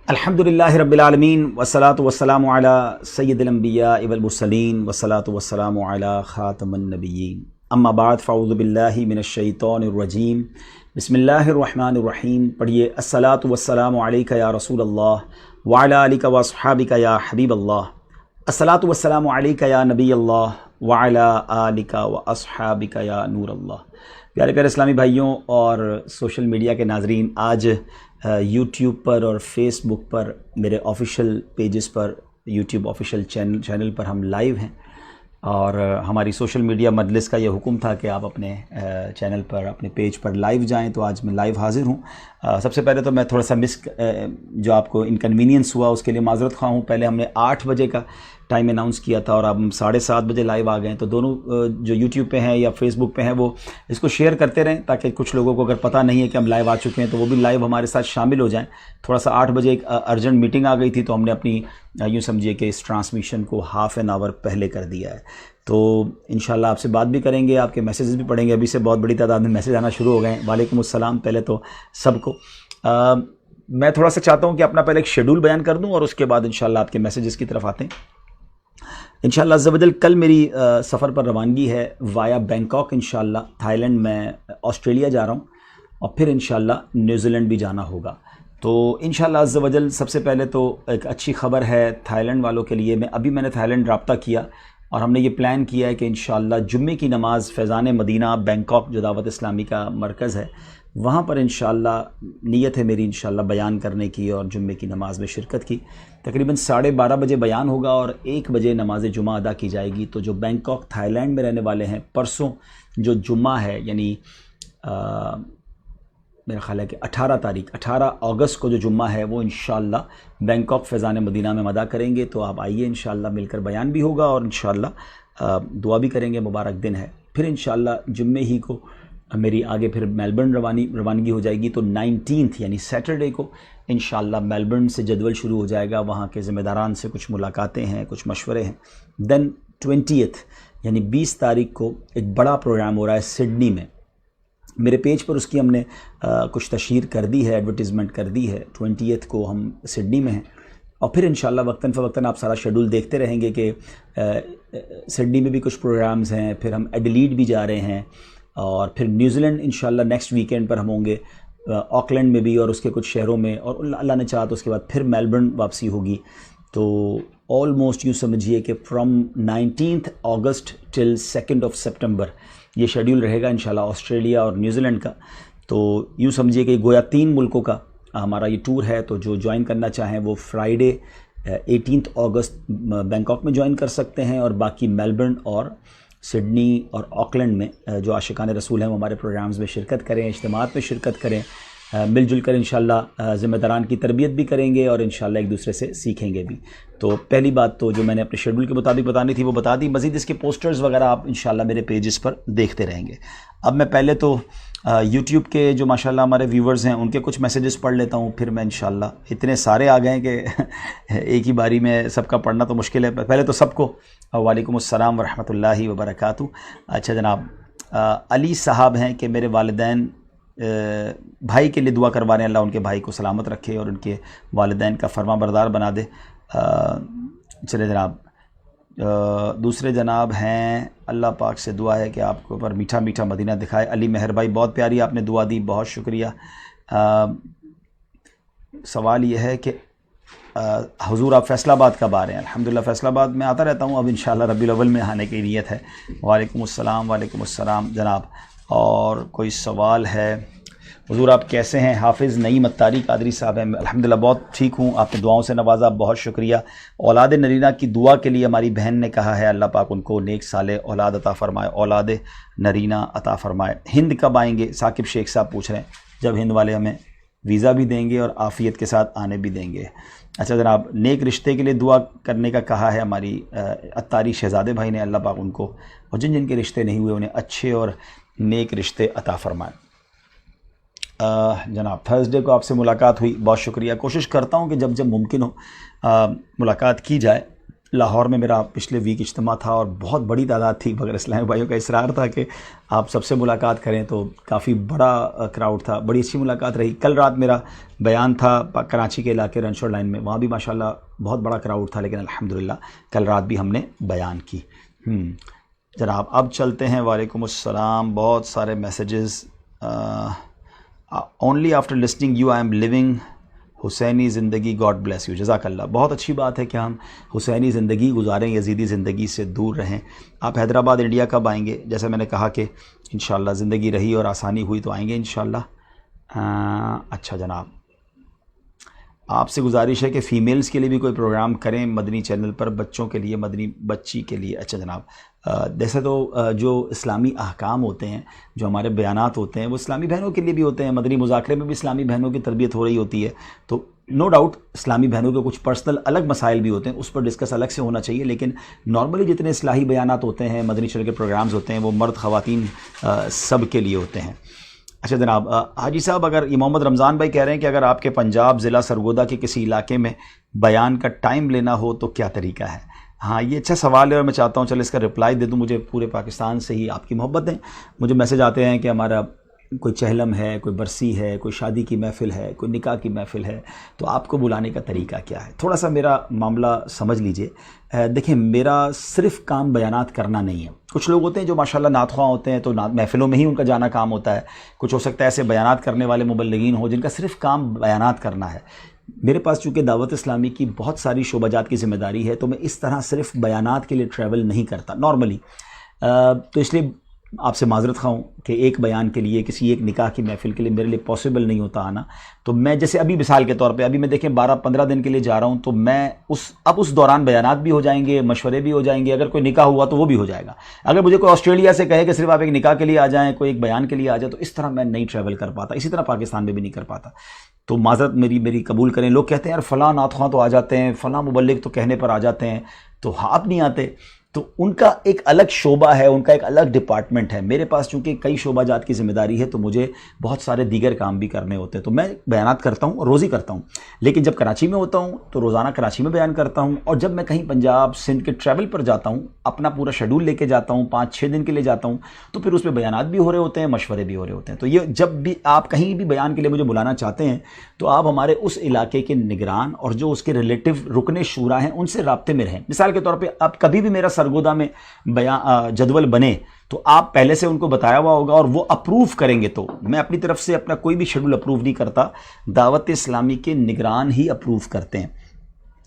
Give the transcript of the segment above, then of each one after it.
الحمدللہ رب العالمین والصلاة والسلام علی سید الانبیاء والمرسلین والصلاة والسلام علی خاتم النبیین اما بعد فاعوذ باللہ من الشیطان الرجیم بسم اللہ الرحمن الرحیم. پڑھیے الصلاة والسلام علیک یا رسول اللہ وعلی آلک واصحابک یا حبیب اللہ. الصلاة والسلام علیک یا نبی اللہ وعلی آلک واصحابک یا نور اللہ. پیارے پیارے اسلامی بھائیوں اور سوشل میڈیا کے ناظرین، آج یوٹیوب پر اور فیس بک پر میرے آفیشیل پیجز پر، یوٹیوب آفیشیل چینل پر ہم لائیو ہیں، اور ہماری سوشل میڈیا مجلس کا یہ حکم تھا کہ آپ اپنے چینل پر، اپنے پیج پر لائیو جائیں، تو آج میں لائیو حاضر ہوں. سب سے پہلے تو میں تھوڑا سا جو آپ کو انکنوینئنس ہوا اس کے لیے معذرت خواہ ہوں. پہلے ہم نے 8 بجے کا ٹائم اناؤنس کیا تھا اور اب ہم 7:30 بجے لائیو آ گئے ہیں. تو دونوں جو یوٹیوب پہ ہیں یا فیس بک پہ ہیں وہ اس کو شیئر کرتے رہیں، تاکہ کچھ لوگوں کو اگر پتہ نہیں ہے کہ ہم لائیو آ چکے ہیں تو وہ بھی لائیو ہمارے ساتھ شامل ہو جائیں. تھوڑا سا 8 بجے ایک ارجنٹ میٹنگ آ گئی تھی، تو ہم نے اپنی یوں سمجھیے کہ اس ٹرانسمیشن کو ½ این آور پہلے کر دیا ہے. تو انشاءاللہ آپ سے بات بھی کریں گے، آپ کے میسیجز بھی پڑھیں گے. ابھی سے بہت بڑی تعداد میں میسیج آنا شروع ہو گئے ہیں. وعلیکم السلام پہلے تو سب کو. میں تھوڑا سا چاہتا ہوں کہ اپنا پہلے ایک شیڈول بیان کر دوں اور اس کے بعد انشاءاللہ آپ کے میسیجز کی طرف آتے ہیں. انشاءاللہ عز و جل کل میری سفر پر روانگی ہے وایا بینکاک. انشاءاللہ تھائی لینڈ میں آسٹریلیا جا رہا ہوں اور پھر انشاءاللہ نیوزی لینڈ بھی جانا ہوگا. تو انشاءاللہ عز و جل سب سے پہلے تو ایک اچھی خبر ہے تھائی لینڈ والوں کے لیے. میں نے تھائی لینڈ رابطہ کیا اور ہم نے یہ پلان کیا ہے کہ انشاءاللہ جمعے کی نماز فیضان مدینہ بینکاک، جو دعوت اسلامی کا مرکز ہے، وہاں پر انشاءاللہ نیت ہے میری انشاءاللہ بیان کرنے کی اور جمعے کی نماز میں شرکت کی. تقریباً 12:30 بجے بیان ہوگا اور 1 بجے نماز جمعہ ادا کی جائے گی. تو جو بینکاک تھائی لینڈ میں رہنے والے ہیں، پرسوں جو جمعہ ہے، یعنی میرا خیال ہے کہ 18 اگست کو جو جمعہ ہے، وہ انشاءاللہ بینکاک فیضان مدینہ میں ادا کریں گے. تو آپ آئیے، انشاءاللہ مل کر بیان بھی ہوگا اور انشاءاللہ دعا بھی کریں گے. مبارک دن ہے. پھر انشاءاللہ جمعے ہی کو میری آگے پھر میلبرن روانگی ہو جائے گی. تو 19 یعنی سیٹرڈے کو انشاءاللہ میلبرن سے جدول شروع ہو جائے گا. وہاں کے ذمہ داران سے کچھ ملاقاتیں ہیں، کچھ مشورے ہیں. دین 20 یعنی 20 تاریخ کو ایک بڑا پروگرام ہو رہا ہے سڈنی میں. میرے پیج پر اس کی ہم نے کچھ تشہیر کر دی ہے، ایڈورٹیزمنٹ کر دی ہے. 20 کو ہم سڈنی میں ہیں اور پھر انشاءاللہ وقتاً فوقتاً آپ سارا شیڈول دیکھتے رہیں گے کہ سڈنی میں بھی کچھ پروگرامز ہیں. پھر ہم ایڈیلیڈ بھی جا رہے ہیں اور پھر نیوزی لینڈ انشاءاللہ نیکسٹ ویکینڈ پر ہم ہوں گے، آکلینڈ میں بھی اور اس کے کچھ شہروں میں، اور اللہ نے چاہا تو اس کے بعد پھر میلبرن واپسی ہوگی. تو آلموسٹ یوں سمجھیے کہ فرام 19 اگست ٹل 2 سپٹمبر یہ شیڈیول رہے گا انشاءاللہ آسٹریلیا اور نیوزی لینڈ کا. تو یوں سمجھیے کہ گویا 3 ملکوں کا ہمارا یہ ٹور ہے. تو جو جوائن کرنا چاہیں وہ فرائیڈے 18 اگست بینکاک میں جوائن کر سکتے ہیں، اور باقی میلبرن اور سڈنی اور آکلینڈ میں جو عاشقان رسول ہیں وہ ہمارے پروگرامز میں شرکت کریں، اجتماعات میں شرکت کریں. مل جل کر انشاءاللہ ذمہ داران کی تربیت بھی کریں گے اور انشاءاللہ ایک دوسرے سے سیکھیں گے بھی. تو پہلی بات تو جو میں نے اپنے شیڈول کے مطابق بتانی تھی وہ بتا دی. مزید اس کے پوسٹرز وغیرہ آپ انشاءاللہ میرے پیجز پر دیکھتے رہیں گے. اب میں پہلے تو یوٹیوب کے جو ماشاءاللہ ہمارے ویورز ہیں ان کے کچھ میسیجز پڑھ لیتا ہوں. پھر میں انشاءاللہ اتنے سارے آ گئے ہیں کہ ایک ہی باری میں سب کا پڑھنا تو مشکل ہے. پہلے تو سب کو وعلیکم السلام ورحمۃ اللہ وبرکاتہ. اچھا جناب، علی صاحب ہیں کہ میرے والدین بھائی کے لیے دعا کروا رہے ہیں، اللہ ان کے بھائی کو سلامت رکھے اور ان کے والدین کا فرما بردار بنا دے. چلے جناب، دوسرے جناب ہیں اللہ پاک سے دعا ہے کہ آپ کو پر میٹھا میٹھا مدینہ دکھائے. علی مہر بھائی، بہت پیاری آپ نے دعا دی، بہت شکریہ. سوال یہ ہے کہ حضور آپ فیصل آباد کب آ رہے ہیں؟ الحمدللہ فیصل آباد میں آتا رہتا ہوں، اب انشاءاللہ ربیع الاول میں آنے کی نیت ہے. وعلیکم السلام. وعلیکم السلام جناب. اور کوئی سوال ہے؟ حضور آپ کیسے ہیں؟ حافظ نعیم اتاری قادری صاحب ہیں. الحمدللہ بہت ٹھیک ہوں، آپ نے دعاؤں سے نوازا، بہت شکریہ. اولاد نرینہ کی دعا کے لیے ہماری بہن نے کہا ہے اللہ پاک ان کو نیک صالح اولاد عطا فرمائے، اولاد نرینہ عطا فرمائے. ہند کب آئیں گے؟ ثاقب شیخ صاحب پوچھ رہے ہیں. جب ہند والے ہمیں ویزا بھی دیں گے اور عافیت کے ساتھ آنے بھی دیں گے. اچھا جناب، نیک رشتے کے لیے دعا کرنے کا کہا ہے ہماری اتاری شہزادے بھائی نے. اللہ پاک ان کو اور جن کے رشتے نہیں ہوئے انہیں اچھے اور نیک رشتے عطا فرمائے. جناب تھرسڈے کو آپ سے ملاقات ہوئی، بہت شکریہ. کوشش کرتا ہوں کہ جب ممکن ہو ملاقات کی جائے. لاہور میں میرا پچھلے ویک اجتماع تھا اور بہت بڑی تعداد تھی، مگر اسلامی بھائیوں کا اصرار تھا کہ آپ سب سے ملاقات کریں، تو کافی بڑا کراؤڈ تھا، بڑی اچھی ملاقات رہی۔ کل رات میرا بیان تھا کراچی کے علاقے رنشور لائن میں، وہاں بھی ماشاءاللہ بہت بڑا کراؤڈ تھا، لیکن الحمدللہ کل رات بھی ہم نے بیان کی۔ جناب اب چلتے ہیں۔ وعلیکم السلام، بہت سارے messages. Only after listening you I am living حسینی زندگی، گاڈ بلیس یو۔ جزاک اللہ، بہت اچھی بات ہے کہ ہم حسینی زندگی گزاریں، یزیدی زندگی سے دور رہیں۔ آپ حیدرآباد انڈیا کب آئیں گے؟ جیسے میں نے کہا کہ انشاءاللہ زندگی رہی اور آسانی ہوئی تو آئیں گے انشاءاللہ۔ اچھا جناب، آپ سے گزارش ہے کہ فیمیلز کے لیے بھی کوئی پروگرام کریں مدنی چینل پر، بچوں کے لیے، مدنی بچی کے لیے۔ اچھا جناب، جیسے تو جو اسلامی احکام ہوتے ہیں، جو ہمارے بیانات ہوتے ہیں، وہ اسلامی بہنوں کے لیے بھی ہوتے ہیں۔ مدنی مذاکرے میں بھی اسلامی بہنوں کی تربیت ہو رہی ہوتی ہے، تو نو ڈاؤٹ اسلامی بہنوں کے کچھ پرسنل الگ مسائل بھی ہوتے ہیں، اس پر ڈسکس الگ سے ہونا چاہیے، لیکن نارملی جتنے اصلاحی بیانات ہوتے ہیں، مدنی چینل کے پروگرامز ہوتے ہیں، وہ مرد خواتین سب کے لیے ہوتے ہیں۔ اچھا جناب، حاجی صاحب، اگر یہ محمد رمضان بھائی کہہ رہے ہیں کہ اگر آپ کے پنجاب ضلع سرگودا کے کسی علاقے میں بیان کا ٹائم لینا ہو تو کیا طریقہ ہے؟ ہاں، یہ اچھا سوال ہے اور میں چاہتا ہوں چلے اس کا رپلائی دے دوں۔ مجھے پورے پاکستان سے ہی آپ کی محبت ہے، مجھے میسج آتے ہیں کہ ہمارا کوئی چہلم ہے، کوئی برسی ہے، کوئی شادی کی محفل ہے، کوئی نکاح کی محفل ہے، تو آپ کو بلانے کا طریقہ کیا ہے؟ تھوڑا سا میرا معاملہ سمجھ لیجئے۔ دیکھیں، میرا صرف کام بیانات کرنا نہیں ہے۔ کچھ لوگ ہوتے ہیں جو ماشاءاللہ نعت خواں ہوتے ہیں، تو محفلوں میں ہی ان کا جانا کام ہوتا ہے۔ کچھ ہو سکتا ہے ایسے بیانات کرنے والے مبلغین ہوں جن کا صرف کام بیانات کرنا ہے۔ میرے پاس چونکہ دعوت اسلامی کی بہت ساری شعبہ جات کی ذمہ داری ہے، تو میں اس طرح صرف بیانات کے لیے ٹریول نہیں کرتا نارملی، تو اس لیے آپ سے معذرت خواہ ہوں کہ ایک بیان کے لیے، کسی ایک نکاح کی محفل کے لیے میرے لیے پاسبل نہیں ہوتا آنا۔ تو میں جیسے ابھی مثال کے طور پہ ابھی میں دیکھیں 12-15 دن کے لیے جا رہا ہوں، تو میں اب اس دوران بیانات بھی ہو جائیں گے، مشورے بھی ہو جائیں گے، اگر کوئی نکاح ہوا تو وہ بھی ہو جائے گا۔ اگر مجھے کوئی آسٹریلیا سے کہے کہ صرف آپ ایک نکاح کے لیے آ جائیں، کوئی ایک بیان کے لیے آ جائیں، تو اس طرح میں نہیں ٹریول کر پاتا، اسی طرح پاکستان میں بھی نہیں کر پاتا۔ تو معذرت میری قبول کریں۔ لوگ کہتے ہیں یار فلاں نعت خواں تو آ جاتے ہیں، فلاں مبلغ تو کہنے پر آ جاتے ہیں، تو آپ نہیں آتے۔ تو ان کا ایک الگ شعبہ ہے، ان کا ایک الگ ڈپارٹمنٹ ہے۔ میرے پاس چونکہ کئی شعبہ جات کی ذمہ داری ہے، تو مجھے بہت سارے دیگر کام بھی کرنے ہوتے ہیں، تو میں بیانات کرتا ہوں اور روز ہی کرتا ہوں۔ لیکن جب کراچی میں ہوتا ہوں تو روزانہ کراچی میں بیان کرتا ہوں، اور جب میں کہیں پنجاب سندھ کے ٹریول پر جاتا ہوں، اپنا پورا شیڈول لے کے جاتا ہوں، 5-6 دن کے لیے جاتا ہوں، تو پھر اس میں بیانات بھی ہو رہے ہوتے ہیں، مشورے بھی ہو رہے ہوتے ہیں۔ تو یہ جب بھی آپ کہیں بھی بیان کے لیے مجھے بلانا چاہتے ہیں، تو آپ ہمارے اس علاقے کے نگران اور جو اس کے ریلیٹو رکن شورا ہیں ان سے رابطے میں رہیں۔ مثال کے طور پہ اب کبھی بھی میرا سرگودا میں جدول بنے تو آپ پہلے سے ان کو بتایا ہوا ہوگا اور وہ اپروو کریں گے، تو میں اپنی طرف سے اپنا کوئی بھی شیڈول اپروو نہیں کرتا، دعوت اسلامی کے نگران ہی اپروو کرتے ہیں۔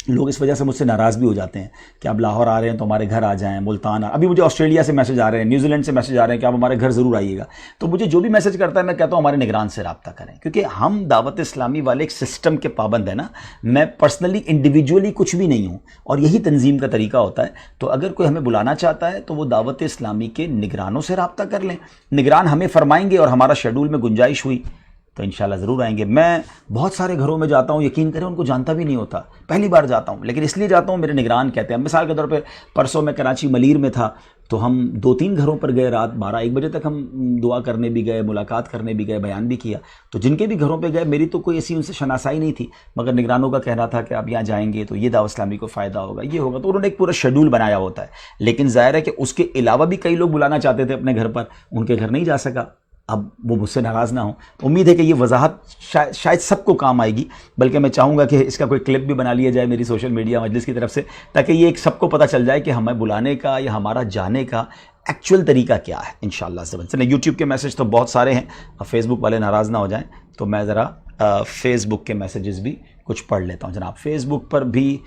لوگ اس وجہ سے مجھ سے ناراض بھی ہو جاتے ہیں کہ آپ لاہور آ رہے ہیں تو ہمارے گھر آ جائیں، ملتان ابھی مجھے آسٹریلیا سے میسج آ رہے ہیں، نیوزی لینڈ سے میسج آ رہے ہیں کہ آپ ہمارے گھر ضرور آئیے گا۔ تو مجھے جو بھی میسج کرتا ہے میں کہتا ہوں ہمارے نگران سے رابطہ کریں، کیونکہ ہم دعوت اسلامی والے ایک سسٹم کے پابند ہیں نا۔ میں پرسنلی انڈیویجولی کچھ بھی نہیں ہوں، اور یہی تنظیم کا طریقہ ہوتا ہے۔ تو اگر کوئی ہمیں بلانا چاہتا ہے تو وہ دعوت اسلامی کے نگرانوں سے رابطہ کر لیں، نگران ہمیں فرمائیں گے اور ہمارا شیڈول میں گنجائش ہوئی تو انشاءاللہ ضرور آئیں گے۔ میں بہت سارے گھروں میں جاتا ہوں، یقین کریں ان کو جانتا بھی نہیں ہوتا، پہلی بار جاتا ہوں، لیکن اس لیے جاتا ہوں میرے نگران کہتے ہیں۔ مثال کے طور پہ پرسوں میں کراچی ملیر میں تھا، تو ہم 2-3 گھروں پر گئے، رات 12-1 بجے تک ہم دعا کرنے بھی گئے، ملاقات کرنے بھی گئے، بیان بھی کیا۔ تو جن کے بھی گھروں پہ گئے میری تو کوئی ایسی ان سے شناسائی نہیں تھی، مگر نگرانوں کا کہنا تھا کہ آپ یہاں جائیں گے تو یہ دعوت اسلامی کو فائدہ ہوگا، یہ ہوگا، تو انہوں نے ایک پورا شیڈول بنایا ہوتا ہے۔ لیکن ظاہر ہے کہ اس کے علاوہ بھی کئی لوگ بلانا چاہتے تھے اپنے گھر پر، ان کے گھر نہیں جا سکا۔ اب وہ مجھ سے ناراض نہ ہوں، امید ہے کہ یہ وضاحت شاید سب کو کام آئے گی، بلکہ میں چاہوں گا کہ اس کا کوئی کلپ بھی بنا لیا جائے میری سوشل میڈیا مجلس کی طرف سے، تاکہ یہ ایک سب کو پتہ چل جائے کہ ہمیں بلانے کا یا ہمارا جانے کا ایکچوئل طریقہ کیا ہے انشاءاللہ سے۔ چلیں، یوٹیوب کے میسج تو بہت سارے ہیں، فیس بک والے ناراض نہ ہو جائیں، تو میں ذرا فیس بک کے میسیجز بھی کچھ پڑھ لیتا ہوں جناب۔ فیس بک پر بھی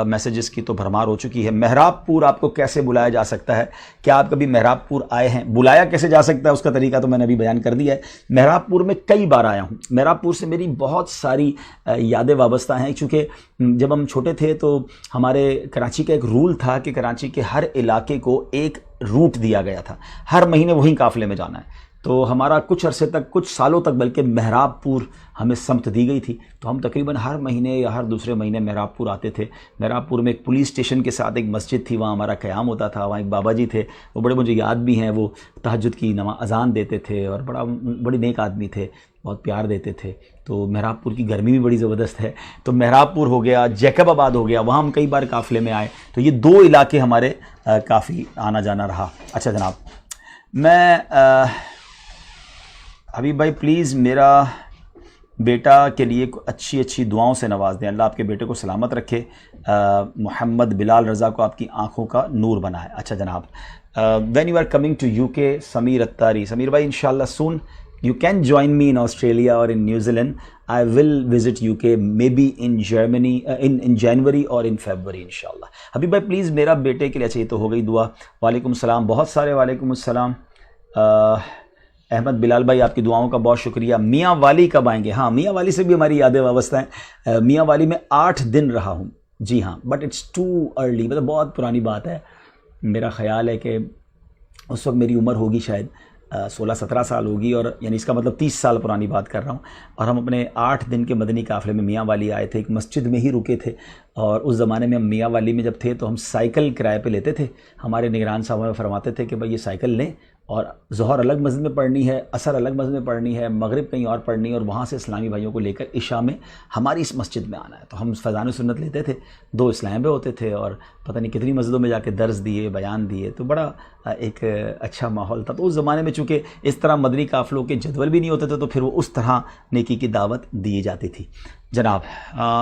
میسیجز کی تو بھرمار ہو چکی ہے۔ مہراب پور آپ کو کیسے بلایا جا سکتا ہے؟ کیا آپ کبھی مہراب پور آئے ہیں؟ بلایا کیسے جا سکتا ہے اس کا طریقہ تو میں نے ابھی بیان کر دیا ہے۔ مہراب پور میں کئی بار آیا ہوں، مہراب پور سے میری بہت ساری یادیں وابستہ ہیں، چونکہ جب ہم چھوٹے تھے تو ہمارے کراچی کا ایک رول تھا کہ کراچی کے ہر علاقے کو ایک روٹ دیا گیا تھا، ہر مہینے وہیں قافلے میں جانا ہے۔ تو ہمارا کچھ عرصے تک، کچھ سالوں تک بلکہ محراب پور ہمیں سمت دی گئی تھی، تو ہم تقریباً ہر مہینے یا ہر دوسرے مہینے محراب پور آتے تھے۔ محراب پور میں ایک پولیس اسٹیشن کے ساتھ ایک مسجد تھی، وہاں ہمارا قیام ہوتا تھا، وہاں ایک بابا جی تھے، وہ بڑے مجھے یاد بھی ہیں، وہ تہجد کی اذان دیتے تھے اور بڑے نیک آدمی تھے، بہت پیار دیتے تھے۔ تو محراب پور کی گرمی بھی بڑی زبردست ہے، تو محراب پور ہو گیا، جیکب آباد ہو گیا، وہاں ہم کئی بار قافلے میں آئے، تو یہ دو علاقے ہمارے کافی آنا جانا رہا۔ اچھا جناب، میں حبیب بھائی پلیز میرا بیٹا کے لیے اچھی دعاؤں سے نواز دیں، اللہ آپ کے بیٹے کو سلامت رکھے، محمد بلال رضا کو آپ کی آنکھوں کا نور بنائے۔ اچھا جناب، when you are coming to U K, Sameer اتاری، سمیر بھائی انشاءاللہ سون you can join me in Australia or in New Zealand. I will visit UK maybe in Germany in January or in February انشاءاللہ۔ حبیب بھائی پلیز میرا بیٹے کے لیے، اچھا یہ تو ہو گئی دعا، وعلیکم السلام بہت سارے، وعلیکم السلام۔ احمد بلال بھائی آپ کی دعاؤں کا بہت شکریہ۔ میاں والی کب آئیں گے؟ ہاں میاں والی سے بھی ہماری یادیں وابستہ ہیں، میاں والی میں 8 دن رہا ہوں، جی ہاں، بٹ اٹس ٹو ارلی، مطلب بہت پرانی بات ہے، میرا خیال ہے کہ اس وقت میری عمر ہوگی شاید 16-17 سال ہوگی، اور یعنی اس کا مطلب 30 سال پرانی بات کر رہا ہوں، اور ہم اپنے 8 دن کے مدنی قافلے میں میاں والی آئے تھے، ایک مسجد میں ہی رکے تھے، اور اس زمانے میں ہم میاں والی میں جب تھے تو ہم سائیکل کرائے پہ لیتے تھے، ہمارے نگران صاحب ہمیں فرماتے تھے کہ بھائی یہ سائیکل لیں، اور ظہر الگ مسجد میں پڑھنی ہے، عصر الگ مسجد میں پڑھنی ہے، مغرب کہیں اور پڑھنی ہے، اور وہاں سے اسلامی بھائیوں کو لے کر عشاء میں ہماری اس مسجد میں آنا ہے۔ تو ہم فیضان سنت لیتے تھے، 2 اسلام پہ ہوتے تھے، اور پتہ نہیں کتنی مسجدوں میں جا کے درس دیے، بیان دیے، تو بڑا ایک اچھا ماحول تھا۔ تو اس زمانے میں چونکہ اس طرح مدنی قافلوں کے جدول بھی نہیں ہوتے تھے، تو پھر وہ اس طرح نیکی کی دعوت دی جاتی تھی۔ جناب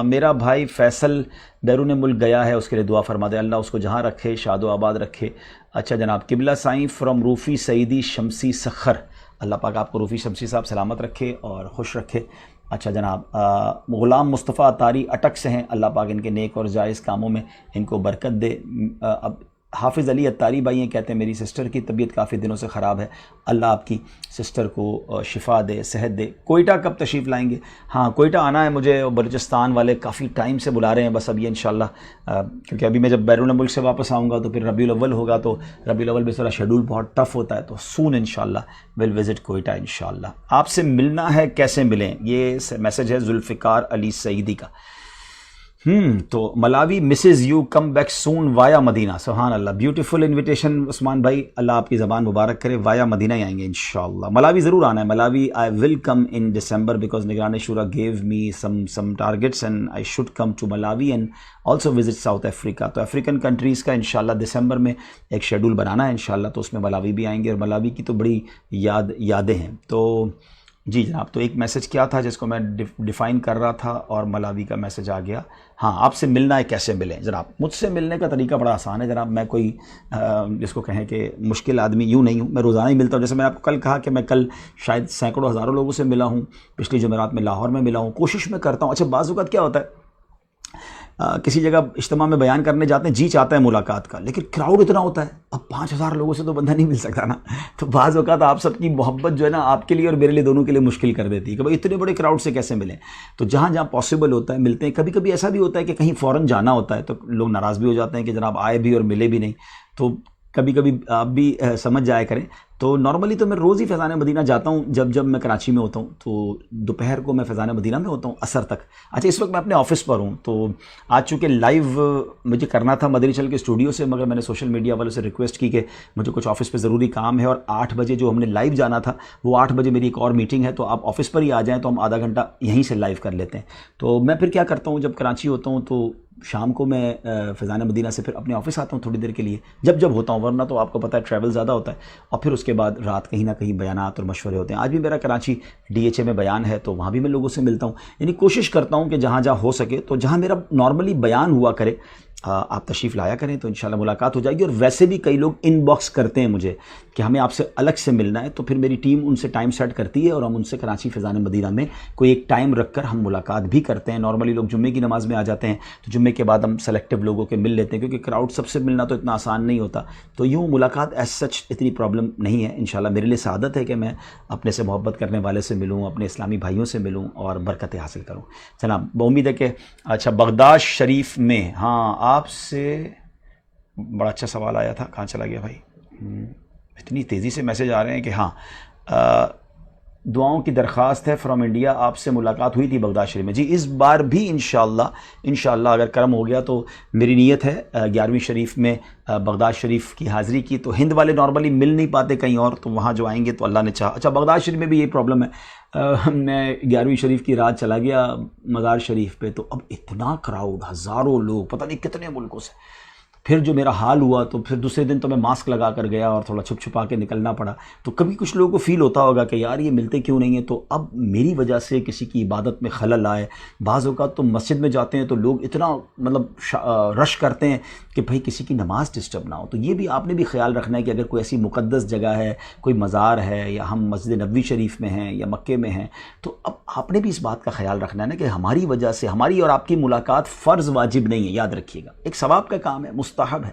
میرا بھائی فیصل بیرون ملک گیا ہے، اس کے لیے دعا فرما دے، اللہ اس کو جہاں رکھے شاد و آباد رکھے۔ اچھا جناب، قبلہ سائیں فرام روفی سعیدی شمسی سخر، اللہ پاک آپ کو روفی شمسی صاحب سلامت رکھے اور خوش رکھے۔ اچھا جناب، غلام مصطفیٰ طاری اٹک سے ہیں، اللہ پاک ان کے نیک اور جائز کاموں میں ان کو برکت دے۔ اب حافظ علی اتاری بھائی ہیں، کہتے ہیں میری سسٹر کی طبیعت کافی دنوں سے خراب ہے، اللہ آپ کی سسٹر کو شفا دے، صحت دے۔ کوئٹہ کب تشریف لائیں گے؟ ہاں کوئٹہ آنا ہے مجھے، بلوچستان والے کافی ٹائم سے بلا رہے ہیں، بس اب یہ انشاءاللہ کیونکہ ابھی میں جب بیرون ملک سے واپس آؤں گا تو پھر ربیع الاول ہوگا، تو ربیع الاول میں تھوڑا شیڈول بہت ٹف ہوتا ہے، تو سون انشاءاللہ ول وزٹ کوئٹہ انشاءاللہ۔ آپ سے ملنا ہے، کیسے ملیں؟ یہ میسج ہے ذوالفقار علی سعیدی کا۔ تو ملاوی مسز یو کم بیک سون وایا مدینہ، سبحان اللہ، بیوٹیفل انویٹیشن عثمان بھائی، اللہ آپ کی زبان مبارک کرے، وایا مدینہ ہی آئیں گے انشاءاللہ۔ ملاوی ضرور آنا ہے، ملاوی آئی ول کم ان ڈسمبر بیکاز نگران شورا gave me some targets and I should come to Malawi and also visit South Africa. تو افریقن کنٹریز کا انشاءاللہ دسمبر میں ایک شیڈول بنانا ہے انشاءاللہ، تو اس میں ملاوی بھی آئیں گے، اور ملاوی کی تو بڑی یادیں ہیں۔ تو جی جناب، تو ایک میسج کیا تھا جس کو میں ڈیفائن کر رہا تھا، اور ملاوی کا میسج آ گیا۔ ہاں آپ سے ملنا ہے، کیسے ملیں؟ جناب مجھ سے ملنے کا طریقہ بڑا آسان ہے جناب، میں کوئی جس کو کہیں کہ مشکل آدمی یوں نہیں ہوں، میں روزانہ ہی ملتا ہوں۔ جیسے میں آپ کو کل کہا کہ میں کل شاید سینکڑوں ہزاروں لوگوں سے ملا ہوں، پچھلی جمعرات میں لاہور میں ملا ہوں، کوشش میں کرتا ہوں۔ اچھا بعض اوقات کیا ہوتا ہے، کسی جگہ اجتماع میں بیان کرنے جاتے ہیں، جی چاہتا ہے ملاقات کا، لیکن کراؤڈ اتنا ہوتا ہے، اب 5000 لوگوں سے تو بندہ نہیں مل سکتا نا، تو بعض اوقات آپ سب کی محبت جو ہے نا آپ کے لیے اور میرے لیے دونوں کے لیے مشکل کر دیتی ہے کہ بھائی اتنے بڑے کراؤڈ سے کیسے ملیں۔ تو جہاں جہاں پاسبل ہوتا ہے ملتے ہیں۔ کبھی کبھی ایسا بھی ہوتا ہے کہ کہیں فوراً جانا ہوتا ہے تو لوگ ناراض بھی ہو جاتے ہیں کہ جناب آئے بھی اور ملے بھی نہیں، تو کبھی کبھی آپ بھی سمجھ جایا کریں۔ تو نارملی تو میں روز ہی فیضان مدینہ جاتا ہوں، جب میں کراچی میں ہوتا ہوں تو دوپہر کو میں فیضان مدینہ میں ہوتا ہوں عصر تک۔ اچھا اس وقت میں اپنے آفس پر ہوں، تو آج چونکہ لائیو مجھے کرنا تھا مدنی چل کے اسٹوڈیو سے، مگر میں نے سوشل میڈیا والوں سے ریکویسٹ کی کہ مجھے کچھ آفس پہ ضروری کام ہے، اور 8 بجے جو ہم نے لائیو جانا تھا وہ 8 بجے میری ایک اور میٹنگ ہے، تو آپ آفس پر ہی آ جائیں تو ہم آدھا گھنٹہ یہیں سے لائیو کر لیتے ہیں۔ تو میں پھر کیا کرتا ہوں، جب کراچی ہوتا ہوں تو شام کو میں فیضان مدینہ سے پھر اپنے آفس آتا ہوں تھوڑی دیر کے لیے، جب ہوتا ہوں، ورنہ تو آپ کو پتہ ہے ٹریول زیادہ ہوتا ہے، اور پھر اس کے بعد رات کہیں نہ کہیں بیانات اور مشورے ہوتے ہیں۔ آج بھی میرا کراچی DHA میں بیان ہے، تو وہاں بھی میں لوگوں سے ملتا ہوں، یعنی کوشش کرتا ہوں کہ جہاں جہاں ہو سکے، تو جہاں میرا نارملی بیان ہوا کرے آپ تشریف لایا کریں تو انشاءاللہ ملاقات ہو جائے گی۔ اور ویسے بھی کئی لوگ ان باکس کرتے ہیں مجھے کہ ہمیں آپ سے الگ سے ملنا ہے، تو پھر میری ٹیم ان سے ٹائم سیٹ کرتی ہے، اور ہم ان سے کراچی فیضان مدینہ میں کوئی ایک ٹائم رکھ کر ہم ملاقات بھی کرتے ہیں۔ نارملی لوگ جمعے کی نماز میں آ جاتے ہیں، تو جمعے کے بعد ہم سلیکٹیو لوگوں کے مل لیتے ہیں، کیونکہ کراؤڈ سب سے ملنا تو اتنا آسان نہیں ہوتا، تو یوں ملاقات ایز سچ اتنی پرابلم نہیں ہے۔ انشاءاللہ میرے لیے سعادت ہے کہ میں اپنے سے محبت کرنے والے سے ملوں، اپنے اسلامی بھائیوں سے ملوں اور برکتیں حاصل کروں۔ جناب امید ہے کہ اچھا بغداد شریف میں، ہاں آپ سے بڑا اچھا سوال آیا تھا، کہاں چلا گیا بھائی، اتنی تیزی سے میسج آ رہے ہیں کہ ہاں دعاؤں کی درخواست ہے فرام انڈیا، آپ سے ملاقات ہوئی تھی بغداد شریف میں. جی اس بار بھی انشاءاللہ اگر کرم ہو گیا تو میری نیت ہے 11ویں شریف میں بغداد شریف کی حاضری کی. تو ہند والے نارملی مل نہیں پاتے کہیں اور، تو وہاں جو آئیں گے تو اللہ نے چاہا. اچھا بغداد شریف میں بھی یہی پرابلم ہے. میں 11ویں شریف کی رات چلا گیا مزار شریف پہ، تو اب اتنا کراؤڈ، ہزاروں لوگ پتہ نہیں کتنے ملکوں سے. پھر جو میرا حال ہوا تو پھر دوسرے دن تو میں ماسک لگا کر گیا اور تھوڑا چھپ چھپا کے نکلنا پڑا. تو کبھی کچھ لوگوں کو فیل ہوتا ہوگا کہ یار یہ ملتے کیوں نہیں ہیں. تو اب میری وجہ سے کسی کی عبادت میں خلل آئے. بعض اوقات تو مسجد میں جاتے ہیں تو لوگ اتنا رش کرتے ہیں کہ بھائی کسی کی نماز ڈسٹرب نہ ہو. تو یہ بھی آپ نے بھی خیال رکھنا ہے کہ اگر کوئی ایسی مقدس جگہ ہے، کوئی مزار ہے، یا ہم مسجد نبوی شریف میں ہیں یا مکے میں ہیں، تو اب آپ نے بھی اس بات کا خیال رکھنا ہے نا کہ ہماری وجہ سے ہماری اور آپ کی ملاقات فرض واجب نہیں ہے. یاد رکھیے گا ایک ثواب کا کام ہے، مستحب ہے،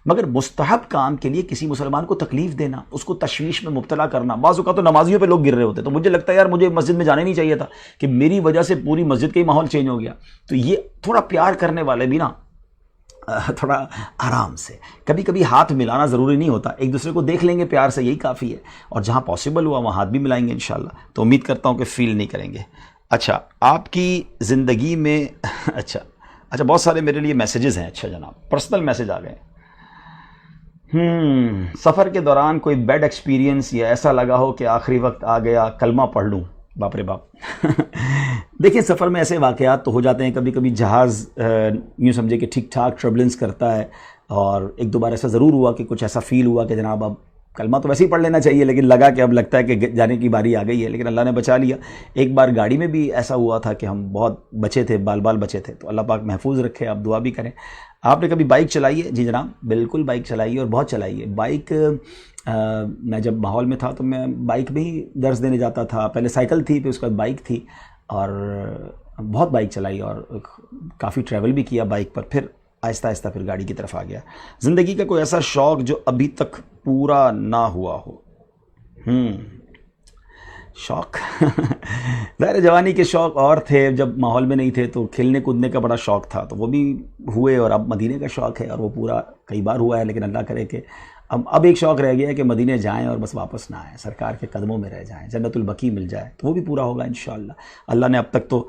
مگر مستحب کام کے لیے کسی مسلمان کو تکلیف دینا، اس کو تشویش میں مبتلا کرنا. بعض اوقات تو نمازیوں پہ لوگ گر رہے ہوتے. تو مجھے لگتا ہے یار مجھے مسجد میں جانا نہیں چاہیے تھا کہ میری وجہ سے پوری مسجد کا ہی ماحول چینج ہو گیا. تو یہ تھوڑا پیار کرنے والے بھی نا تھوڑا آرام سے، کبھی کبھی ہاتھ ملانا ضروری نہیں ہوتا، ایک دوسرے کو دیکھ لیں گے پیار سے، یہی کافی ہے. اور جہاں پاسبل ہوا وہاں ہاتھ بھی ملائیں گے انشاءاللہ. تو امید کرتا ہوں کہ فیل نہیں کریں گے. اچھا آپ کی زندگی میں اچھا بہت سارے میرے لیے میسیجز ہیں. اچھا جناب پرسنل میسیج آ گئے. سفر کے دوران کوئی بیڈ ایکسپیرینس یا ایسا لگا ہو کہ آخری وقت آ گیا کلمہ پڑھ لوں؟ باپ رے باپ. دیکھیں سفر میں ایسے واقعات تو ہو جاتے ہیں. کبھی کبھی جہاز یوں سمجھے کہ ٹھیک ٹھاک ٹربلنس کرتا ہے، اور ایک دو بار ایسا ضرور ہوا کہ کچھ ایسا فیل ہوا کہ جناب اب کلمہ تو ویسے ہی پڑھ لینا چاہیے، لیکن لگا کہ اب لگتا ہے کہ جانے کی باری آ گئی ہے، لیکن اللہ نے بچا لیا. ایک بار گاڑی میں بھی ایسا ہوا تھا کہ ہم بہت بچے تھے، بال بچے تھے. تو اللہ پاک محفوظ رکھے، آپ دعا بھی کریں. آپ نے کبھی بائک چلائی ہے؟ جی جناب بالکل بائک چلائی ہے، اور بہت چلائی ہے بائک. میں جب ماحول میں تھا تو میں بائک میں ہی درس دینے جاتا تھا. پہلے سائیکل تھی، پھر اس کے بعد بائک تھی، اور بہت بائک چلائی اور کافی ٹریول بھی کیا بائک پر. پھر آہستہ آہستہ پھر گاڑی کی طرف آ گیا. زندگی کا کوئی ایسا شوق جو ابھی تک پورا نہ ہوا ہو؟ شوق ظاہر جوانی کے شوق اور تھے، جب ماحول میں نہیں تھے تو کھیلنے کودنے کا بڑا شوق تھا، تو وہ بھی ہوئے. اور اب مدینے کا شوق ہے اور وہ پورا کئی بار ہوا ہے، لیکن اللہ کرے کہ اب ایک شوق رہ گیا ہے کہ مدینے جائیں اور بس واپس نہ آئیں، سرکار کے قدموں میں رہ جائیں، جنت البقیع مل جائے. تو وہ بھی پورا ہوگا انشاءاللہ. اللہ نے اب تک تو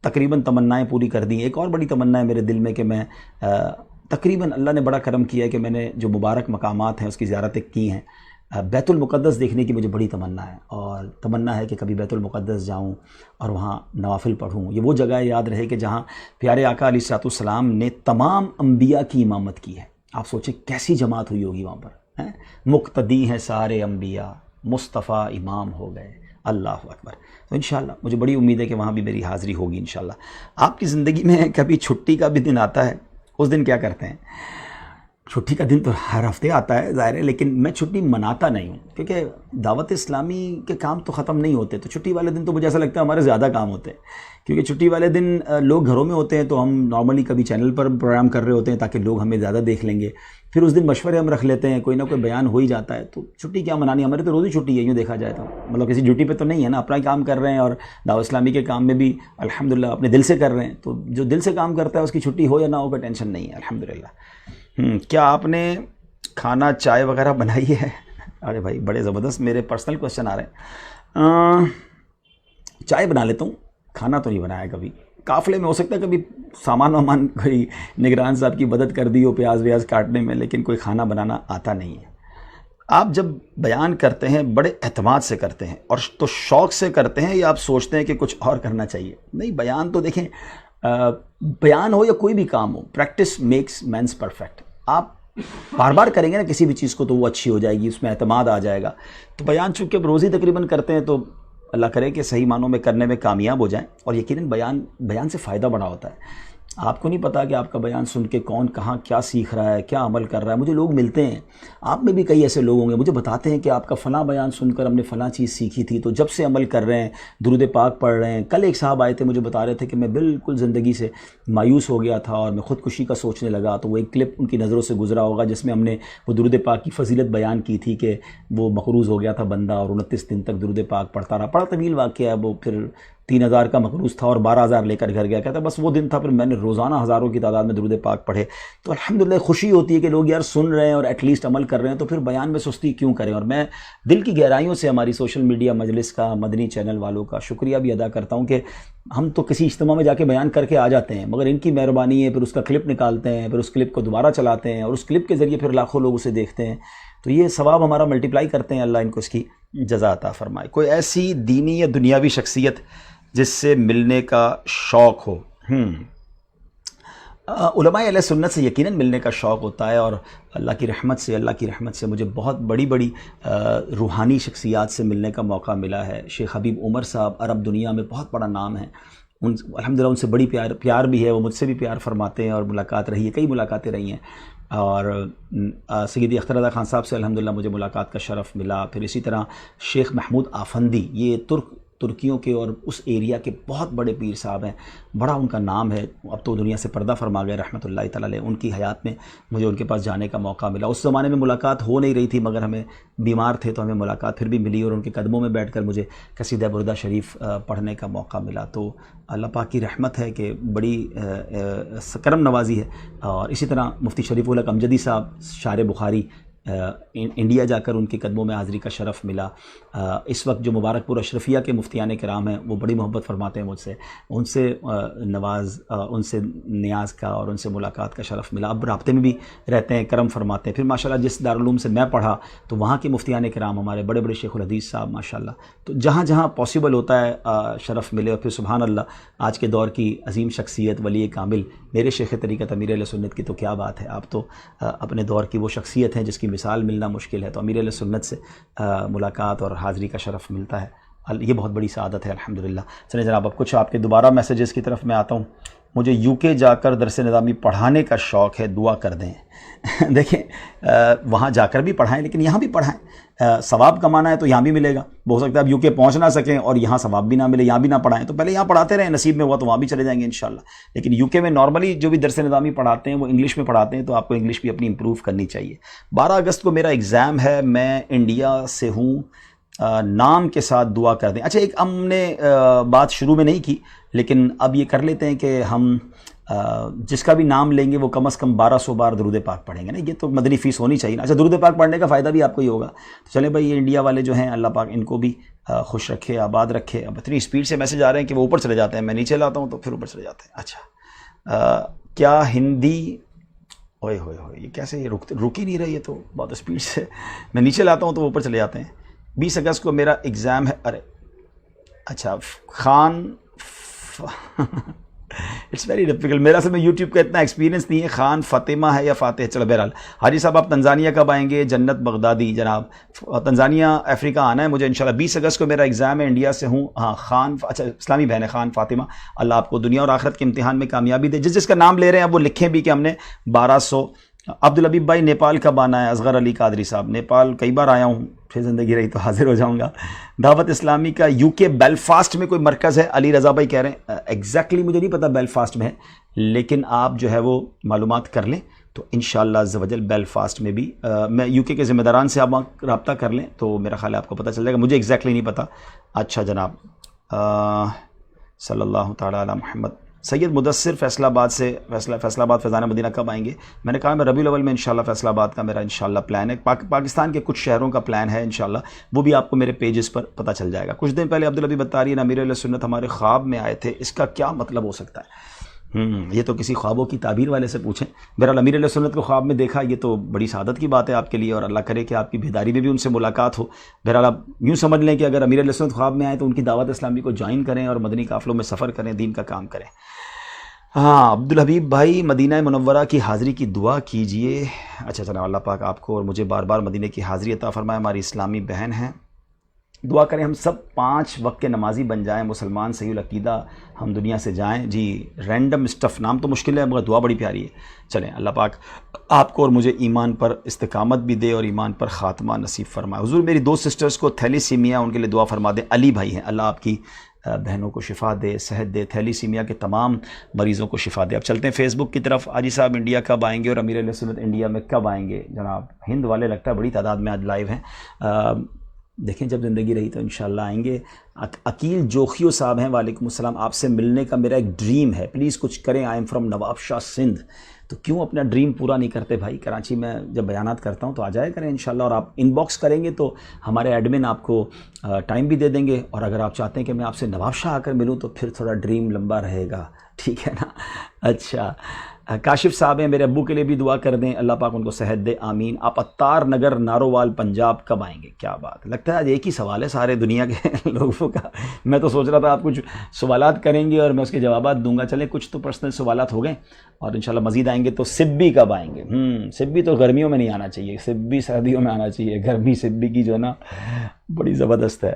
تقریباً تمنائیں پوری کر دی. ایک اور بڑی تمنا ہے میرے دل میں کہ میں تقریباً اللہ نے بڑا کرم کیا ہے کہ میں نے جو مبارک مقامات ہیں اس کی زیارتیں کی ہیں. بیت المقدس دیکھنے کی مجھے بڑی تمنا ہے، اور تمنا ہے کہ کبھی بیت المقدس جاؤں اور وہاں نوافل پڑھوں. یہ وہ جگہ یاد رہے کہ جہاں پیارے آقا علیہ الصلوۃ والسلام نے تمام انبیاء کی امامت کی ہے. آپ سوچیں کیسی جماعت ہوئی ہوگی وہاں پر. مقتدی ہیں سارے انبیاء، مصطفیٰ امام ہو گئے. اللہ اکبر. تو انشاءاللہ مجھے بڑی امید ہے کہ وہاں بھی میری حاضری ہوگی انشاءاللہ. آپ کی زندگی میں کبھی چھٹی کا بھی دن آتا ہے؟ اس دن کیا کرتے ہیں؟ چھٹی کا دن تو ہر ہفتے آتا ہے ظاہر ہے، لیکن میں چھٹی مناتا نہیں ہوں، کیونکہ دعوت اسلامی کے کام تو ختم نہیں ہوتے. تو چھٹی والے دن تو مجھے ایسا لگتا ہے ہمارے زیادہ کام ہوتے ہیں، کیونکہ چھٹی والے دن لوگ گھروں میں ہوتے ہیں، تو ہم نارملی کبھی چینل پر پروگرام کر رہے ہوتے ہیں تاکہ لوگ ہمیں زیادہ دیکھ لیں گے. پھر اس دن مشورے ہم رکھ لیتے ہیں، کوئی نہ کوئی بیان ہو ہی جاتا ہے. تو چھٹی کیا منانی، ہمارے تو روز ہی چھٹی ہے. یوں دیکھا جائے تو مطلب کسی ڈیوٹی پہ تو نہیں ہے نا، اپنا ہی کام کر رہے ہیں، اور دعوت اسلامی کے کام میں بھی الحمدللہ اپنے دل سے کر رہے ہیں. تو جو دل سے کام کرتا ہے اس کی چھٹی ہو یا نہ ہو کوئی ٹینشن نہیں ہے الحمدللہ. کیا آپ نے کھانا چائے وغیرہ بنائی ہے؟ ارے بھائی بڑے زبردست میرے پرسنل کوشچن آ رہے ہیں. چائے بنا لیتا ہوں، کھانا تو نہیں بنایا کبھی. قافلے میں ہو سکتا ہے کبھی سامان کوئی نگران صاحب کی مدد کر دی ہو پیاز ویاز کاٹنے میں، لیکن کوئی کھانا بنانا آتا نہیں ہے. آپ جب بیان کرتے ہیں بڑے اعتماد سے کرتے ہیں اور تو شوق سے کرتے ہیں، یا آپ سوچتے ہیں کہ کچھ اور کرنا چاہیے؟ نہیں، بیان تو دیکھیں بیان ہو یا کوئی بھی کام ہو، پریکٹس میکس مینس پرفیکٹ. آپ بار بار کریں گے نا کسی بھی چیز کو تو وہ اچھی ہو جائے گی، اس میں اعتماد آ جائے گا. تو بیان چونکہ روز ہی تقریباً کرتے ہیں، تو اللہ کرے کہ صحیح معنوں میں کرنے میں کامیاب ہو جائیں. اور یقیناً بیان سے فائدہ بڑا ہوتا ہے. آپ کو نہیں پتا کہ آپ کا بیان سن کے کون کہاں کیا سیکھ رہا ہے، کیا عمل کر رہا ہے. مجھے لوگ ملتے ہیں، آپ میں بھی کئی ایسے لوگ ہوں گے، مجھے بتاتے ہیں کہ آپ کا فلاں بیان سن کر ہم نے فلاں چیز سیکھی تھی، تو جب سے عمل کر رہے ہیں، درود پاک پڑھ رہے ہیں. کل ایک صاحب آئے تھے، مجھے بتا رہے تھے کہ میں بالکل زندگی سے مایوس ہو گیا تھا اور میں خودکشی کا سوچنے لگا. تو وہ ایک کلپ ان کی نظروں سے گزرا ہوگا جس میں ہم نے وہ درود پاک کی فضیلت بیان کی تھی کہ وہ مقروض ہو گیا تھا بندہ اور 29 دن تک درود پاک پڑھتا رہا. بڑا طویل واقعہ ہے وہ، پھر 3,000 کا مقروض تھا اور 12,000 لے کر گھر گیا. کہتا بس وہ دن تھا، پھر میں نے روزانہ ہزاروں کی تعداد میں درود پاک پڑھے. تو الحمدللہ خوشی ہوتی ہے کہ لوگ یار سن رہے ہیں اور ایٹ لیسٹ عمل کر رہے ہیں، تو پھر بیان میں سستی کیوں کریں. اور میں دل کی گہرائیوں سے ہماری سوشل میڈیا مجلس کا، مدنی چینل والوں کا شکریہ بھی ادا کرتا ہوں کہ ہم تو کسی اجتماع میں جا کے بیان کر کے آ جاتے ہیں، مگر ان کی مہربانی ہے پھر اس کا کلپ نکالتے ہیں، پھر اس کلپ کو دوبارہ چلاتے ہیں اور اس کلپ کے ذریعے پھر لاکھوں لوگ اسے دیکھتے ہیں. تو یہ ثواب ہمارا ملٹیپلائی کرتے ہیں. اللہ ان کو اس کی جزا عطا فرمائے. کوئی ایسی دینی یا دنیاوی شخصیت جس سے ملنے کا شوق ہو؟ علماء اہل سنت سے یقیناً ملنے کا شوق ہوتا ہے، اور اللہ کی رحمت سے مجھے بہت بڑی روحانی شخصیات سے ملنے کا موقع ملا ہے. شیخ حبیب عمر صاحب عرب دنیا میں بہت بڑا نام ہے، الحمدللہ ان سے بڑی پیار بھی ہے، وہ مجھ سے بھی پیار فرماتے ہیں اور ملاقات رہی ہے، کئی ملاقاتیں رہی ہیں. اور سیدی اختر رضا خان صاحب سے الحمدللہ مجھے ملاقات کا شرف ملا. پھر اسی طرح شیخ محمود آفندی، یہ ترکیوں کے اور اس ایریا کے بہت بڑے پیر صاحب ہیں، بڑا ان کا نام ہے، اب تو دنیا سے پردہ فرما گئے رحمۃ اللہ تعالی علیہ. ان کی حیات میں مجھے ان کے پاس جانے کا موقع ملا. اس زمانے میں ملاقات ہو نہیں رہی تھی، مگر ہمیں بیمار تھے تو ہمیں ملاقات پھر بھی ملی، اور ان کے قدموں میں بیٹھ کر مجھے قصیدہ بردہ شریف پڑھنے کا موقع ملا. تو اللہ پاک کی رحمت ہے کہ بڑی کرم نوازی ہے. اور اسی طرح مفتی شریف الحق امجدی صاحب شارح بخاری، انڈیا جا کر ان کے قدموں میں حاضری کا شرف ملا. اس وقت جو مبارک پور اشرفیہ کے مفتیان کرام ہیں وہ بڑی محبت فرماتے ہیں مجھ سے، ان سے ان سے نیاز کا اور ان سے ملاقات کا شرف ملا. اب رابطے میں بھی رہتے ہیں، کرم فرماتے ہیں. پھر ماشاءاللہ جس دارالعلوم سے میں پڑھا تو وہاں کے مفتیان کرام ہمارے بڑے بڑے شیخ الحدیث صاحب ماشاءاللہ. تو جہاں جہاں پاسبل ہوتا ہے شرف ملے. اور پھر سبحان اللہ آج کے دور کی عظیم شخصیت ولی کامل میرے شیخ طریقت امیر اہل سنت کی تو کیا بات ہے. آپ تو اپنے دور کی وہ شخصیت ہیں جس کی مثال ملنا مشکل ہے، تو امیر اہل سنت سے ملاقات اور حاضری کا شرف ملتا ہے. یہ بہت بڑی سعادت ہے الحمدللہ. چلیں جناب اب کچھ آپ کے دوبارہ میسیجز کی طرف میں آتا ہوں. مجھے UK جا کر درس نظامی پڑھانے کا شوق ہے، دعا کر دیں. دیکھیں وہاں جا کر بھی پڑھائیں لیکن یہاں بھی پڑھائیں. ثواب کمانا ہے تو یہاں بھی ملے گا. ہو سکتا ہے اب UK پہنچ نہ سکیں اور یہاں ثواب بھی نہ ملے، یہاں بھی نہ پڑھائیں، تو پہلے یہاں پڑھاتے رہیں، نصیب میں ہوا تو وہاں بھی چلے جائیں گے انشاءاللہ. لیکن UK میں نارملی جو بھی درس نظامی پڑھاتے ہیں وہ انگلش میں پڑھاتے ہیں، تو آپ کو انگلش بھی اپنی امپروو کرنی چاہیے. 12 اگست کو میرا ایگزام ہے، میں انڈیا سے ہوں، نام کے ساتھ دعا کر دیں. اچھا ایک ہم نے بات شروع میں نہیں کی لیکن اب یہ کر لیتے ہیں کہ ہم جس کا بھی نام لیں گے وہ کم از کم 1200 بار درود پاک پڑھیں گے نا. یہ تو مدنی فیس ہونی چاہیے نا. اچھا درود پاک پڑھنے کا فائدہ بھی آپ کو ہی ہوگا. تو چلیں بھائی یہ انڈیا والے جو ہیں اللہ پاک ان کو بھی خوش رکھے، آباد رکھے. اب اتنی اسپیڈ سے میسج آ رہے ہیں کہ وہ اوپر چلے جاتے ہیں، میں نیچے لاتا ہوں تو پھر اوپر چلے جاتے ہیں. اچھا کیا ہندی ہوئے یہ کیسے یہ رک ہی نہیں رہی ہے، تو بہت اسپیڈ سے میں نیچے لاتا ہوں تو وہ اوپر چلے جاتے ہیں. 20 اگست کو میرا ایگزام ہے. ارے اچھا خان اٹس ویری ڈیفیکلٹ، میرا اصل میں یوٹیوب کا اتنا ایکسپیرینس نہیں ہے. خان فاطمہ ہے یا فاتح؟ چلو بہرحال حاجی صاحب آپ تنزانیہ کب آئیں گے؟ جنت بغدادی جناب تنزانیہ افریقہ آنا ہے مجھے انشاءاللہ. 20 اگست کو میرا ایگزام ہے، انڈیا سے ہوں. ہاں خان، اچھا اسلامی بہن ہے خان فاطمہ. اللہ آپ کو دنیا اور آخرت کے امتحان میں کامیابی دے. جس کا نام لے رہے ہیں اب وہ لکھیں بھی کہ ہم نے 1200. عبدالحبیب بھائی نیپال کب آنا ہے؟ اصغر علی قادری صاحب نیپال کئی بار آیا ہوں، پھر زندگی رہی تو حاضر ہو جاؤں گا. دعوت اسلامی کا UK بیلفاسٹ میں کوئی مرکز ہے؟ علی رضا بھائی کہہ رہے ہیں. ایگزیکٹلی مجھے نہیں پتا بیلفاسٹ میں ہے، لیکن آپ جو ہے وہ معلومات کر لیں تو انشاءاللہ عز و جل بیلفاسٹ میں بھی میں UK کے ذمہ داران سے آپ رابطہ کر لیں تو میرا خیال ہے آپ کو پتہ چل جائے گا. مجھے ایگزیکٹلی نہیں پتا. اچھا جناب صلی اللہ تعالیٰ علی محمد. سید مدثر فیصل آباد سے، فیصل آباد فیضان مدینہ کب آئیں گے؟ میں نے کہا میں ربیع الاول میں انشاءاللہ فیصل آباد کا میرا انشاءاللہ پلان ہے. پاکستان کے کچھ شہروں کا پلان ہے انشاءاللہ، وہ بھی آپ کو میرے پیجز پر پتہ چل جائے گا. کچھ دن پہلے عبدالحبیب بتا رہی ہے امیر اہل سنت ہمارے خواب میں آئے تھے، اس کا کیا مطلب ہو سکتا ہے؟ یہ تو کسی خوابوں کی تعبیر والے سے پوچھیں. بہرحال امیر علیہ سنت کو خواب میں دیکھا، یہ تو بڑی سعادت کی بات ہے آپ کے لیے، اور اللہ کرے کہ آپ کی بیداری میں بھی ان سے ملاقات ہو. بہرحال آپ یوں سمجھ لیں کہ اگر امیر علیہ سنت خواب میں آئے تو ان کی دعوت اسلامی کو جوائن کریں اور مدنی قافلوں میں سفر کریں، دین کا کام کریں. ہاں عبدالحبیب بھائی مدینہ منورہ کی حاضری کی دعا کیجئے. اچھا جناب اللہ پاک آپ کو اور مجھے بار بار مدینہ کی حاضری عطا فرمائے. ہماری اسلامی بہن ہیں، دعا کریں ہم سب 5 وقت کے نمازی بن جائیں، مسلمان صحیح العقیدہ ہم دنیا سے جائیں. جی رینڈم اسٹف نام تو مشکل ہے مگر دعا بڑی پیاری ہے. چلیں اللہ پاک آپ کو اور مجھے ایمان پر استقامت بھی دے اور ایمان پر خاتمہ نصیب فرمائے. حضور میری 2 سسٹرز کو تھیلیسیمیا، ان کے لیے دعا فرما دیں. علی بھائی ہیں، اللہ آپ کی بہنوں کو شفا دے، صحت دے، تھیلیسیمیا کے تمام مریضوں کو شفا دے. اب چلتے ہیں فیس بک کی طرف. حاجی صاحب انڈیا کب آئیں گے اور امیر علیہ سنت انڈیا میں کب آئیں گے؟ جناب ہند والے لگتا ہے بڑی تعداد میں آج لائیو ہیں. دیکھیں جب زندگی رہی تو انشاءاللہ آئیں گے. عقیل جوخیو صاحب ہیں, وعلیکم السلام. آپ سے ملنے کا میرا ایک ڈریم ہے, پلیز کچھ کریں. آئی ایم فرام نواب شاہ سندھ. تو کیوں اپنا ڈریم پورا نہیں کرتے بھائی؟ کراچی میں جب بیانات کرتا ہوں تو آ جایا کریں انشاءاللہ, اور آپ ان باکس کریں گے تو ہمارے ایڈمن آپ کو ٹائم بھی دے دیں گے. اور اگر آپ چاہتے ہیں کہ میں آپ سے نواب شاہ آ کر ملوں تو پھر تھوڑا ڈریم لمبا رہے گا, ٹھیک ہے نا. اچھا, کاشف صاحب ہیں, میرے ابو کے لیے بھی دعا کر دیں, اللہ پاک ان کو صحت دے, آمین. آپ عطار نگر نارووال پنجاب کب آئیں گے؟ کیا بات, لگتا ہے آج ایک ہی سوال ہے سارے دنیا کے لوگوں کا. میں تو سوچ رہا تھا آپ کچھ سوالات کریں گے اور میں اس کے جوابات دوں گا. چلیں کچھ تو پرسنل سوالات ہو گئے, اور انشاءاللہ مزید آئیں گے. تو سبی کب آئیں گے؟ سبی تو گرمیوں میں نہیں آنا چاہیے, سبی سردیوں میں آنا چاہیے. گرمی سبی کی جو نا بڑی زبردست ہے.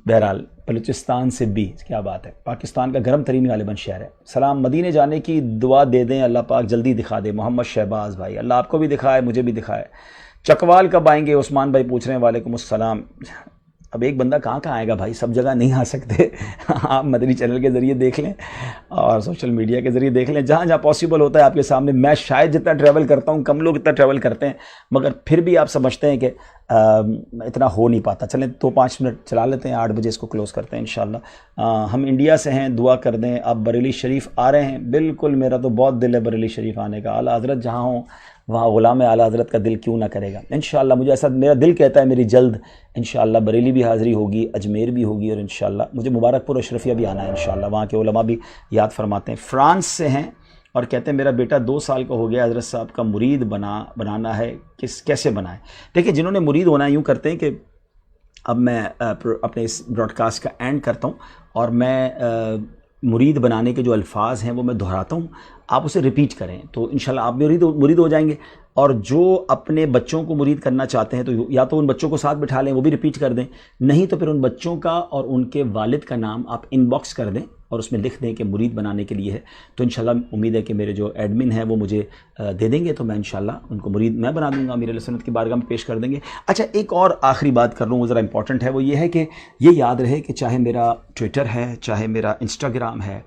بہرحال بلوچستان سے بھی کیا بات ہے, پاکستان کا گرم ترین غالباً شہر ہے. سلام, مدینے جانے کی دعا دے دیں, اللہ پاک جلدی دکھا دے. محمد شہباز بھائی, اللہ آپ کو بھی دکھائے, مجھے بھی دکھائے. چکوال کب آئیں گے؟ عثمان بھائی پوچھ رہے ہیں, وعلیکم السلام. اب ایک بندہ کہاں آئے گا بھائی, سب جگہ نہیں آ سکتے. آپ مدنی چینل کے ذریعے دیکھ لیں اور سوشل میڈیا کے ذریعے دیکھ لیں, جہاں جہاں پاسبل ہوتا ہے آپ کے سامنے. میں شاید جتنا ٹریول کرتا ہوں, کم لوگ اتنا ٹریول کرتے ہیں, مگر پھر بھی آپ سمجھتے ہیں کہ اتنا ہو نہیں پاتا. چلیں 2-5 منٹ چلا لیتے ہیں, 8 بجے اس کو کلوز کرتے ہیں انشاءاللہ. ہم انڈیا سے ہیں, دعا کر دیں. آپ بریلی شریف آ رہے ہیں؟ بالکل, میرا تو بہت دل ہے بریلی شریف آنے کا. اعلیٰ حضرت جہاں ہوں وہاں غلام اعلیٰ حضرت کا دل کیوں نہ کرے گا انشاءاللہ. مجھے ایسا میرا دل کہتا ہے میری جلد انشاءاللہ بریلی بھی حاضری ہوگی, اجمیر بھی ہوگی, اور انشاءاللہ مجھے مبارک پور اشرفیہ بھی آنا ہے انشاءاللہ. وہاں کے علماء بھی یاد فرماتے ہیں. فرانس سے ہیں اور کہتے ہیں میرا بیٹا 2 سال کا ہو گیا, حضرت صاحب کا مرید بنانا ہے, کیسے بنائیں؟ دیکھیں جنہوں نے مرید ہونا ہے یوں کرتے ہیں کہ اب میں اپنے اس براڈ کاسٹ کا اینڈ کرتا ہوں, اور میں مرید بنانے کے جو الفاظ ہیں وہ میں دہراتا ہوں, آپ اسے ریپیٹ کریں تو انشاءاللہ آپ مرید ہو جائیں گے. اور جو اپنے بچوں کو مرید کرنا چاہتے ہیں تو یا تو ان بچوں کو ساتھ بٹھا لیں, وہ بھی ریپیٹ کر دیں, نہیں تو پھر ان بچوں کا اور ان کے والد کا نام آپ ان باکس کر دیں اور اس میں لکھ دیں کہ مرید بنانے کے لیے ہے. تو انشاءاللہ امید ہے کہ میرے جو ایڈمن ہیں وہ مجھے دے دیں گے, تو میں انشاءاللہ ان کو مرید میں بنا دوں گا, امیر علیہ سنت کی بارگاہ میں پیش کر دیں گے. اچھا, ایک اور آخری بات کر لوں, وہ ذرا امپورٹنٹ ہے. وہ یہ ہے کہ یہ یاد رہے کہ چاہے میرا ٹویٹر ہے, چاہے میرا انسٹاگرام ہے,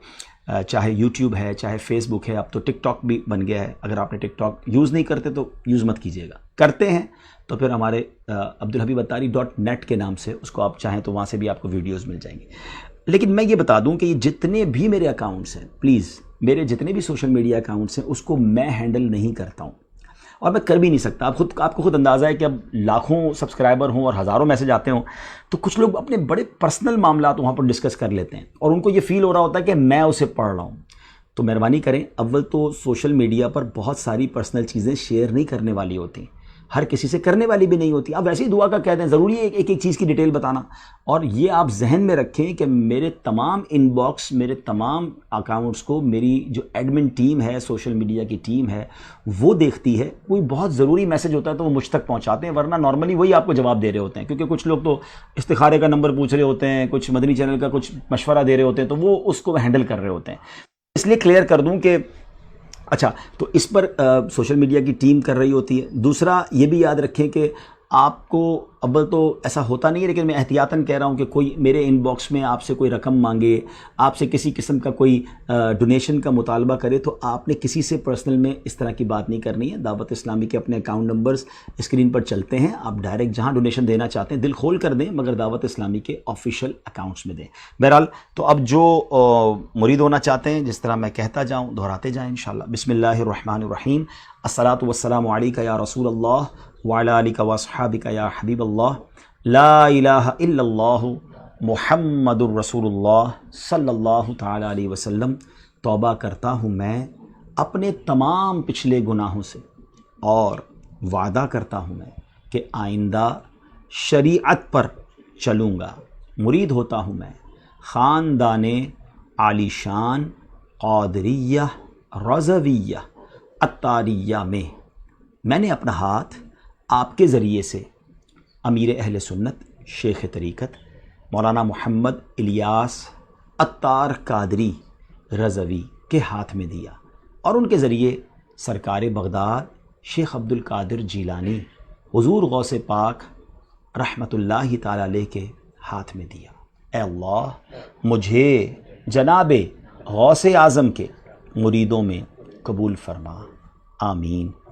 چاہے یوٹیوب ہے, چاہے فیس بک ہے, اب تو ٹک ٹاک بھی بن گیا ہے. اگر آپ نے ٹک ٹاک یوز نہیں کرتے تو یوز مت کیجیے گا, کرتے ہیں تو پھر ہمارے عبدالحبیب.net کے نام سے اس کو آپ چاہیں تو وہاں سے بھی آپ کو ویڈیوز مل جائیں گے. لیکن میں یہ بتا دوں کہ یہ جتنے بھی میرے اکاؤنٹس ہیں, پلیز میرے جتنے بھی سوشل میڈیا اکاؤنٹس ہیں اس کو میں ہینڈل نہیں کرتا ہوں, اور میں کر بھی نہیں سکتا. آپ کو خود اندازہ ہے کہ اب لاکھوں سبسکرائبر ہوں اور ہزاروں میسج آتے ہوں تو کچھ لوگ اپنے بڑے پرسنل معاملات وہاں پر ڈسکس کر لیتے ہیں, اور ان کو یہ فیل ہو رہا ہوتا ہے کہ میں اسے پڑھ رہا ہوں. تو مہربانی کریں, اول تو سوشل میڈیا پر بہت ساری پرسنل چیزیں شیئر نہیں کرنے والی ہوتی, ہر کسی سے کرنے والی بھی نہیں ہوتی. آپ ویسے ہی دعا کا کہہ دیں, ضروری ہے ایک چیز کی ڈیٹیل بتانا. اور یہ آپ ذہن میں رکھیں کہ میرے تمام ان باکس, میرے تمام اکاؤنٹس کو میری جو ایڈمن ٹیم ہے, سوشل میڈیا کی ٹیم ہے, وہ دیکھتی ہے. کوئی بہت ضروری میسج ہوتا ہے تو وہ مجھ تک پہنچاتے ہیں, ورنہ نارملی وہی آپ کو جواب دے رہے ہوتے ہیں, کیونکہ کچھ لوگ تو استخارے کا نمبر پوچھ رہے ہوتے ہیں, کچھ مدنی چینل کا کچھ مشورہ دے رہے ہوتے ہیں, تو وہ اس کو ہینڈل کر رہے ہوتے ہیں. اس لیے کلیئر کر دوں کہ اچھا, تو اس پر سوشل میڈیا کی ٹیم کر رہی ہوتی ہے. دوسرا یہ بھی یاد رکھیں کہ آپ کو اول تو ایسا ہوتا نہیں ہے, لیکن میں احتیاطاً کہہ رہا ہوں کہ کوئی میرے ان باکس میں آپ سے کوئی رقم مانگے, آپ سے کسی قسم کا کوئی ڈونیشن کا مطالبہ کرے, تو آپ نے کسی سے پرسنل میں اس طرح کی بات نہیں کرنی ہے. دعوت اسلامی کے اپنے اکاؤنٹ نمبرز اسکرین پر چلتے ہیں, آپ ڈائریکٹ جہاں ڈونیشن دینا چاہتے ہیں دل کھول کر دیں, مگر دعوت اسلامی کے آفیشیل اکاؤنٹس میں دیں. بہرحال تو اب جو مرید ہونا چاہتے ہیں, جس طرح میں کہتا جاؤں دہراتے جائیں انشاءاللہ. بسم اللہ الرحمن الرحیم. الصلاۃ والسلام علیک یا رسول اللہ وعلی آلک واصحابک یا حبیب اللہ. لا الہ الا اللہ محمد الرسول اللہ صلی اللہ تعالی علیہ وسلم. توبہ کرتا ہوں میں اپنے تمام پچھلے گناہوں سے, اور وعدہ کرتا ہوں میں کہ آئندہ شریعت پر چلوں گا. مرید ہوتا ہوں میں خاندان عالی شان قادریہ رضویہ عطاریہ میں. میں نے اپنا ہاتھ آپ کے ذریعے سے امیر اہل سنت شیخ طریقت مولانا محمد الیاس عطار قادری رضوی کے ہاتھ میں دیا, اور ان کے ذریعے سرکار بغداد شیخ عبد القادر جیلانی حضور غوث پاک رحمۃ اللہ تعالی علیہ کے ہاتھ میں دیا. اے اللہ, مجھے جناب غوث اعظم کے مریدوں میں قبول فرما, آمین.